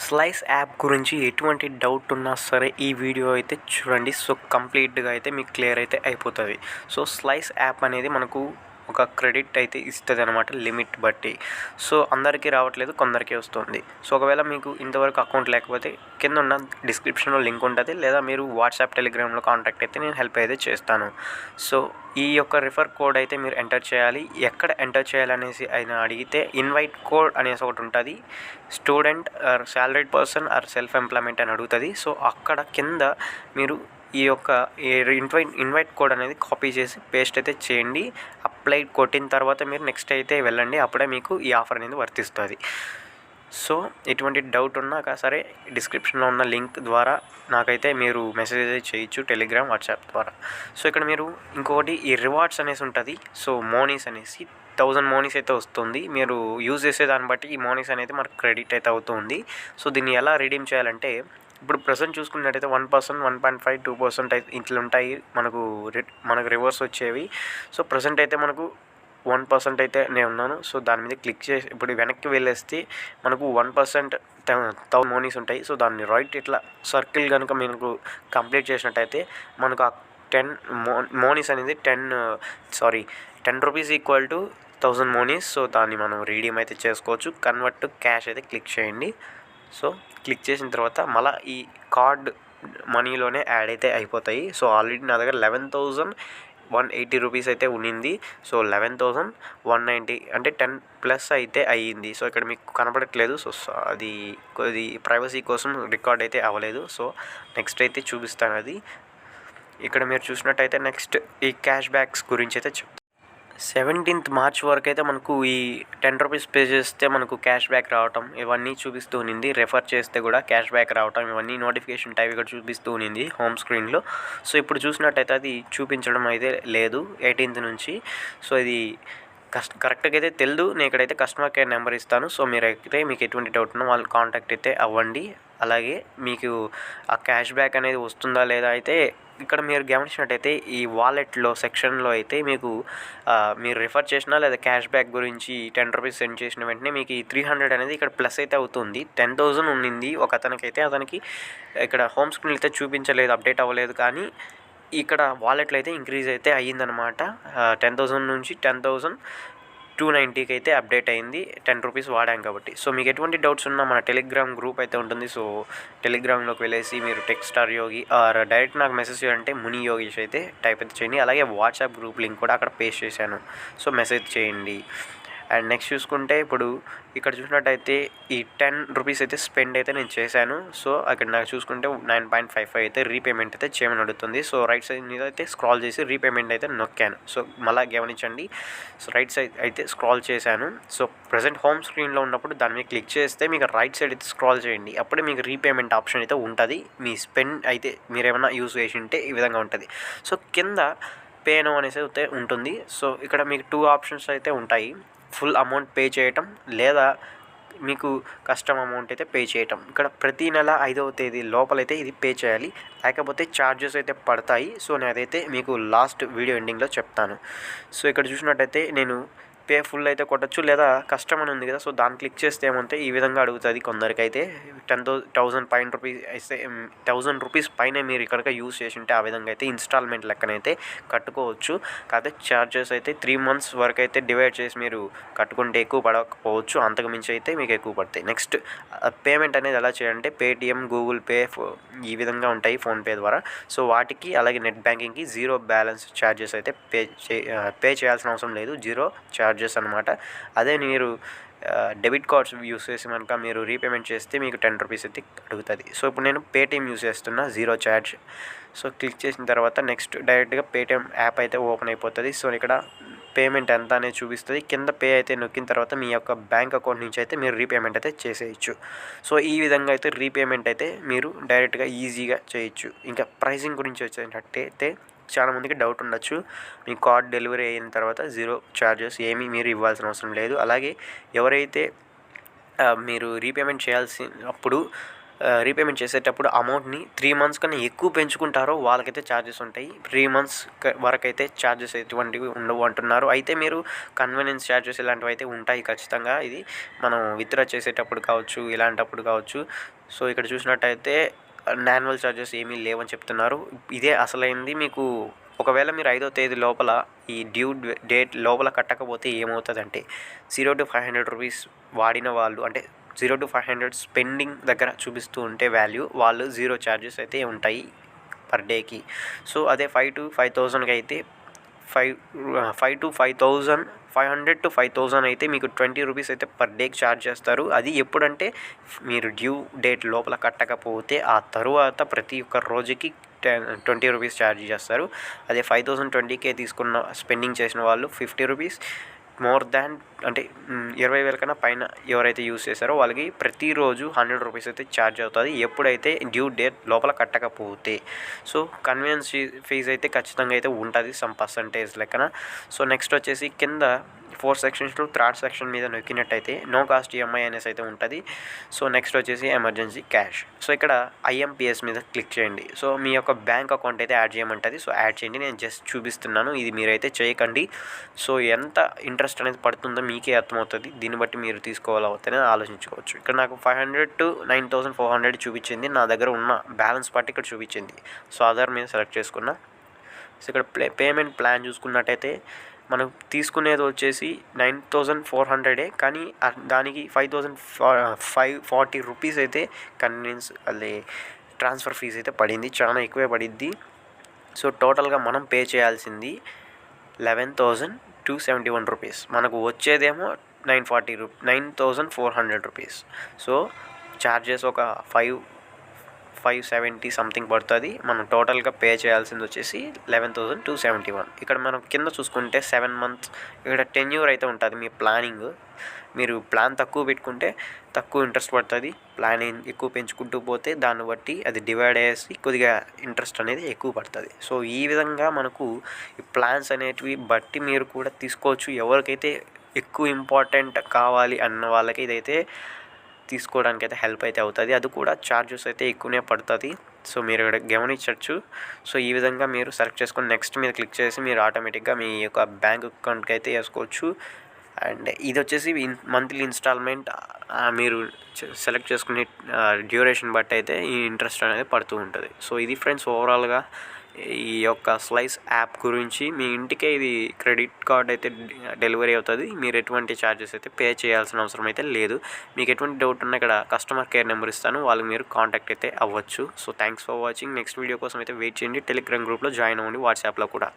Slice app గురించి ఎటువంటి doubt ఉన్నా సరే ఈ వీడియో అయితే చూడండి. సో కంప్లీట్గా అయితే మీకు క్లియర్ అయితే అయిపోతుంది. సో స్లైస్ యాప్ అనేది మనకు ఒక క్రెడిట్ అయితే ఇస్తుంది అనమాట, లిమిట్ బట్టి. సో అందరికీ రావట్లేదు, కొందరికి వస్తుంది. సో ఒకవేళ మీకు ఇంతవరకు అకౌంట్ లేకపోతే కింద ఉన్న డిస్క్రిప్షన్లో లింక్ ఉంటుంది, లేదా మీరు వాట్సాప్ టెలిగ్రామ్లో కాంటాక్ట్ అయితే నేను హెల్ప్ అయితే చేస్తాను. సో ఈ యొక్క రిఫర్ కోడ్ అయితే మీరు ఎంటర్ చేయాలి. ఎక్కడ ఎంటర్ చేయాలనేసి ఆయన అడిగితే ఇన్వైట్ కోడ్ అనేసి ఒకటి ఉంటుంది. Student or salaried person or self employment అని అడుగుతుంది. సో అక్కడ కింద మీరు ఈ యొక్క ఇన్వైట్ కోడ్ అనేది కాపీ చేసి పేస్ట్ అయితే చేయండి. అప్లై కొట్టిన తర్వాత మీరు నెక్స్ట్ అయితే వెళ్ళండి, అప్పుడే మీకు ఈ ఆఫర్ అనేది వర్తిస్తుంది. సో ఎటువంటి డౌట్ ఉన్నా సరే డిస్క్రిప్షన్లో ఉన్న లింక్ ద్వారా నాకైతే మీరు మెసేజ్ అయితే చేయొచ్చు, టెలిగ్రామ్, వాట్సాప్ ద్వారా. సో ఇక్కడ మీరు ఇంకొకటి ఈ రివార్డ్స్ అనేసి ఉంటుంది. సో మోనీస్ అనేసి 1000 మోనీస్ అయితే వస్తుంది. మీరు యూజ్ చేసే దాన్ని బట్టి ఈ మోనీస్ అనేది మనకు క్రెడిట్ అయితే అవుతుంది. సో దీన్ని ఎలా రిడీమ్ చేయాలంటే, ఇప్పుడు ప్రజెంట్ చూసుకున్నట్టయితే 1%, 1.5, 2% అయితే ఇట్లా ఉంటాయి మనకు రివర్స్ వచ్చేవి. సో ప్రజెంట్ అయితే మనకు 1% అయితే నేను ఉన్నాను. సో దాని మీద క్లిక్ చేసి ఇప్పుడు వెనక్కి వెళ్ళేస్తే మనకు 1% 1000 మోనీస్ ఉంటాయి. సో దాన్ని రైట్ ఇట్లా సర్కిల్ కనుక మనకు కంప్లీట్ చేసినట్టయితే మనకు ఆ 10 మోనీస్ అనేది 10 rupees equal to 1000 Moni's. So దాన్ని మనం రీడీమ్ అయితే చేసుకోవచ్చు. కన్వర్ట్ టు క్యాష్ అయితే క్లిక్ చేయండి. సో క్లిక్ చేసిన తర్వాత మళ్ళీ ఈ కార్డ్ మనీలోనే యాడ్ అయితే అయిపోతాయి. సో ఆల్రెడీ నా దగ్గర 11,180 రూపీస్ అయితే ఉన్నింది. సో 11,190 అంటే 10+ అయితే అయ్యింది. సో ఇక్కడ మీకు కనపడట్లేదు. సో అది ప్రైవసీ కోసం రికార్డ్ అయితే అవ్వలేదు. సో నెక్స్ట్ అయితే చూపిస్తాను అది. ఇక్కడ మీరు చూసినట్టయితే నెక్స్ట్ ఈ క్యాష్ బ్యాక్స్ గురించి అయితే చెప్తాను. 17th మార్చ్ వరకు అయితే మనకు ఈ 10 రూపీస్ పే చేస్తే మనకు క్యాష్ బ్యాక్ రావటం ఇవన్నీ చూపిస్తూ ఉన్నింది. రెఫర్ చేస్తే కూడా క్యాష్ బ్యాక్ రావటం ఇవన్నీ నోటిఫికేషన్ టైప్ ఇక్కడ చూపిస్తూ ఉన్నింది హోమ్ స్క్రీన్లో. సో ఇప్పుడు చూసినట్టయితే అది చూపించడం అయితే లేదు 18th నుంచి. సో ఇది కరెక్ట్గా అయితే తెలియదు. నేను ఇక్కడైతే కస్టమర్ కేర్ నెంబర్ ఇస్తాను. సో మీకు ఎటువంటి డౌట్ ఉన్నా వాళ్ళు కాంటాక్ట్ అయితే అవ్వండి. అలాగే మీకు ఆ క్యాష్ బ్యాక్ అనేది వస్తుందా లేదా అయితే ఇక్కడ మీరు గమనించినట్టయితే ఈ వాలెట్లో సెక్షన్లో అయితే మీకు మీరు రిఫర్ చేసినా లేదా క్యాష్ బ్యాక్ గురించి 10 రూపీస్ సెండ్ చేసిన వెంటనే మీకు ఈ 300 అనేది ఇక్కడ ప్లస్ అయితే అవుతుంది. 10,000 ఉన్నింది ఒక అతనికి ఇక్కడ హోమ్ స్క్రీన్ అయితే చూపించలేదు, అప్డేట్ అవ్వలేదు. కానీ ఇక్కడ వాలెట్లో అయితే ఇంక్రీజ్ అయితే అయ్యిందనమాట. 10,000 నుంచి 10,290కి అయితే అప్డేట్ అయింది. 10 రూపీస్ వాడాం కాబట్టి. సో మీకు ఎటువంటి డౌట్స్ ఉన్నా మన టెలిగ్రామ్ గ్రూప్ అయితే ఉంటుంది. సో టెలిగ్రామ్లోకి వెళ్ళేసి మీరు text star Yogi or direct నాకు మెసేజ్ చేయాలంటే ముని యోగేష్ అయితే టైప్ అయితే చేయండి. అలాగే వాట్సాప్ గ్రూప్ లింక్ కూడా అక్కడ పేస్ట్ చేశాను. సో మెసేజ్ చేయండి. అండ్ నెక్స్ట్ చూసుకుంటే ఇప్పుడు ఇక్కడ చూసినట్టయితే ఈ 10 రూపీస్ అయితే స్పెండ్ అయితే నేను చేశాను. సో అక్కడ నాకు చూసుకుంటే 9.55 అయితే రీపేమెంట్ అయితే చేయమని అడుగుతుంది. సో రైట్ సైడ్ మీద అయితే స్క్రాల్ చేసి రీపేమెంట్ అయితే నొక్కాను. సో మళ్ళీ గమనించండి. సో రైట్ సైడ్ అయితే స్క్రాల్ చేశాను. సో ప్రజెంట్ హోమ్ స్క్రీన్లో ఉన్నప్పుడు దాని మీద క్లిక్ చేస్తే మీకు రైట్ సైడ్ అయితే స్క్రాల్ చేయండి. అప్పుడే మీకు రీపేమెంట్ ఆప్షన్ అయితే ఉంటుంది. మీ స్పెండ్ అయితే మీరు ఏమైనా యూజ్ చేసి ఉంటే ఈ విధంగా ఉంటుంది. సో కింద పే నో అనేసి అయితే ఉంటుంది. సో ఇక్కడ మీకు 2 ఆప్షన్స్ అయితే ఉంటాయి. ఫుల్ అమౌంట్ పే చేయటం లేదా మీకు కస్టమ్ అమౌంట్ అయితే పే చేయటం. ఇక్కడ ప్రతి నెల 5వ తేదీ లోపలైతే ఇది పే చేయాలి, లేకపోతే ఛార్జెస్ అయితే పడతాయి. సో నేను అదైతే మీకు లాస్ట్ వీడియో ఎండింగ్లో చెప్తాను. సో ఇక్కడ చూసినట్టయితే నేను పే ఫుల్ అయితే కొట్టచ్చు, లేదా కస్టమ్ అని ఉంది కదా, సో దాన్ని క్లిక్ చేస్తే ఏమంటే ఈ విధంగా అడుగుతుంది. కొందరికైతే 10,000 రూపీస్ అయితే 1000 రూపీస్ పైన మీరు ఇక్కడ యూజ్ చేసి ఉంటే ఆ విధంగా అయితే ఇన్స్టాల్మెంట్ లెక్కనైతే కట్టుకోవచ్చు. కాకపోతే ఛార్జెస్ అయితే 3 months వరకు అయితే డివైడ్ చేసి మీరు కట్టుకుంటే ఎక్కువ పడకపోవచ్చు, అంతకు మించి అయితే మీకు ఎక్కువ పడతాయి. నెక్స్ట్ పేమెంట్ అనేది ఎలా చేయాలంటే పేటిఎం, గూగుల్ పే ఈ విధంగా ఉంటాయి ఫోన్పే ద్వారా. సో వాటికి అలాగే నెట్ బ్యాంకింగ్కి 0 బ్యాలెన్స్ ఛార్జెస్ అయితే పే చేయాల్సిన అవసరం లేదు, 0 ఛార్జెస్ అనమాట. అదే మీరు డెబిట్ కార్డ్స్ యూస్ చేసి కనుక మీరు రీపేమెంట్ చేస్తే మీకు 10 రూపీస్ అయితే అడుగుతుంది. సో ఇప్పుడు నేను పేటిఎం యూస్ చేస్తున్నా, 0 ఛార్జ్. సో క్లిక్ చేసిన తర్వాత నెక్స్ట్ డైరెక్ట్గా పేటిఎం యాప్ అయితే ఓపెన్ అయిపోతుంది. సో ఇక్కడ పేమెంట్ ఎంత అనేది చూపిస్తుంది. కింద పే అయితే నొక్కిన తర్వాత మీ యొక్క బ్యాంక్ అకౌంట్ నుంచి అయితే మీరు రీపేమెంట్ అయితే చేసేయచ్చు. సో ఈ విధంగా అయితే రీపేమెంట్ అయితే మీరు డైరెక్ట్గా ఈజీగా చేయొచ్చు. ఇంకా ప్రైసింగ్ గురించి వచ్చేటట్టయితే చాలామందికి డౌట్ ఉండొచ్చు. మీ కార్డ్ డెలివరీ అయిన తర్వాత 0 ఛార్జెస్ ఏమీ మీరు ఇవ్వాల్సిన అవసరం లేదు. అలాగే ఎవరైతే మీరు రీపేమెంట్ చేసేటప్పుడు అమౌంట్ని 3 months కన్నా ఎక్కువ పెంచుకుంటారో వాళ్ళకైతే ఛార్జెస్ ఉంటాయి. 3 months వరకు అయితే ఛార్జెస్ ఎటువంటివి ఉండవు అంటున్నారు. అయితే మీరు కన్వీనియన్స్ ఛార్జెస్ ఇలాంటివి అయితే ఉంటాయి ఖచ్చితంగా. ఇది మనం విత్డ్రా చేసేటప్పుడు కావచ్చు, ఇలాంటప్పుడు కావచ్చు. సో ఇక్కడ చూసినట్టయితే యాన్యువల్ ఛార్జెస్ ఏమీ లేవని చెప్తున్నారు. ఇదే అసలైంది. మీకు ఒకవేళ మీరు 5వ తేదీ లోపల ఈ డ్యూ డేట్ లోపల కట్టకపోతే ఏమవుతుందంటే 0-500 రూపీస్ వాడిన వాళ్ళు, అంటే 0-500 స్పెండింగ్ దగ్గర చూపిస్తూ ఉంటే వాల్యూ, వాళ్ళు 0 ఛార్జెస్ అయితే ఉంటాయి పర్ డేకి. సో అదే 5,000 అయితే 500-5,000 అయితే మీకు 20 రూపీస్ అయితే పర్ డేకి ఛార్జ్ చేస్తారు. అది ఎప్పుడంటే మీరు డ్యూ డేట్ లోపల కట్టకపోతే ఆ తరువాత ప్రతి ఒక్క రోజుకి 20 రూపీస్ ఛార్జ్ చేస్తారు. అదే 5,020K తీసుకున్న స్పెండింగ్ చేసిన వాళ్ళు 50 రూపీస్. మోర్ దాన్ అంటే 20,000 కన్నా పైన ఎవరైతే యూస్ చేశారో వాళ్ళకి ప్రతిరోజు 100 రూపీస్ అయితే ఛార్జ్ అవుతుంది, ఎప్పుడైతే డ్యూ డేట్ లోపల కట్టకపోతే. సో కన్వీనియన్స్ ఫీజ్ అయితే ఖచ్చితంగా అయితే ఉంటుంది సమ్ పర్సంటేజ్ లెక్కన. సో నెక్స్ట్ వచ్చేసి కింద 4 సెక్షన్స్లో 3rd సెక్షన్ మీద నొక్కినట్టయితే నో కాస్ట్ ఈఎంఐ అనేసి అయితే ఉంటుంది. సో నెక్స్ట్ వచ్చేసి ఎమర్జెన్సీ క్యాష్. సో ఇక్కడ IMPS మీద క్లిక్ చేయండి. సో మీ యొక్క బ్యాంక్ అకౌంట్ అయితే యాడ్ చేయమంటుంది. సో యాడ్ చేయండి. నేను జస్ట్ చూపిస్తున్నాను, ఇది మీరైతే చేయకండి. సో ఎంత ఇంట్రెస్ట్ అనేది పడుతుందో మీకే అర్థమవుతుంది. దీన్ని బట్టి మీరు తీసుకోవాలవుతానే ఆలోచించుకోవచ్చు. ఇక్కడ నాకు 500-9,400 చూపించింది. నా దగ్గర ఉన్న బ్యాలెన్స్ బట్టి ఇక్కడ చూపించింది. సో ఆధార్ మీద సెలెక్ట్ చేసుకున్నా. సో ఇక్కడ పేమెంట్ ప్లాన్ చూసుకున్నట్టయితే మనం తీసుకునేది వచ్చేసి 9,400, కానీ దానికి 5,540 రూపీస్ అయితే కన్వీనియన్స్ అదే ట్రాన్స్ఫర్ ఫీజు అయితే పడింది, చాలా ఎక్కువే పడిద్ది. సో టోటల్గా మనం పే చేయాల్సింది 11,271 రూపీస్. మనకు వచ్చేదేమో 9,400 రూపీస్. సో ఛార్జెస్ ఒక 570 సంథింగ్ పడుతుంది. మనం టోటల్గా పే చేయాల్సింది వచ్చేసి 11,271. ఇక్కడ మనం కింద చూసుకుంటే 7 మంత్స్ ఇక్కడ టెన్యూర్ అయితే ఉంటుంది. మీ ప్లానింగ్, మీరు ప్లాన్ తక్కువ పెట్టుకుంటే తక్కువ ఇంట్రెస్ట్ పడుతుంది. ప్లాన్ ఎక్కువ పెంచుకుంటూ పోతే దాన్ని బట్టి అది డివైడ్ అయ్యేసి కొద్దిగా ఇంట్రెస్ట్ అనేది ఎక్కువ పడుతుంది. సో ఈ విధంగా మనకు ఈ ప్లాన్స్ అనేటివి బట్టి మీరు కూడా తీసుకోవచ్చు. ఎవరికైతే ఎక్కువ ఇంపార్టెంట్ కావాలి అన్న వాళ్ళకి ఇదైతే తీసుకోవడానికి అయితే హెల్ప్ అయితే అవుతుంది. అది కూడా ఛార్జెస్ అయితే ఎక్కువనే పడుతుంది. సో మీరు ఇక్కడ గమనించవచ్చు. సో ఈ విధంగా మీరు సెలెక్ట్ చేసుకొని నెక్స్ట్ మీద క్లిక్ చేసి మీరు ఆటోమేటిక్గా మీ యొక్క బ్యాంక్ అకౌంట్కి అయితే వేసుకోవచ్చు. అండ్ ఇది వచ్చేసి మంత్లీ ఇన్స్టాల్మెంట్ మీరు సెలెక్ట్ చేసుకునే డ్యూరేషన్ బట్టి అయితే ఈ ఇంట్రెస్ట్ అనేది పడుతూ ఉంటుంది. సో ఇది ఫ్రెండ్స్ ఓవరాల్గా ఈ యొక్క స్లైస్ యాప్ గురించి. మీ ఇంటికే ఇది క్రెడిట్ కార్డ్ అయితే డెలివరీ అవుతుంది. మీరు ఎటువంటి ఛార్జెస్ అయితే పే చేయాల్సిన అవసరం అయితే లేదు. మీకు ఎటువంటి డౌట్ ఉన్నా ఇక్కడ కస్టమర్ కేర్ నెంబర్ ఇస్తాను, వాళ్ళకి మీరు కాంటాక్ట్ అయితే అవ్వచ్చు. So thanks for watching. Next video కోసం అయితే వెయిట్ చేయండి. టెలిగ్రామ్ గ్రూప్లో జాయిన్ అవ్వండి, వాట్సాప్లో కూడా.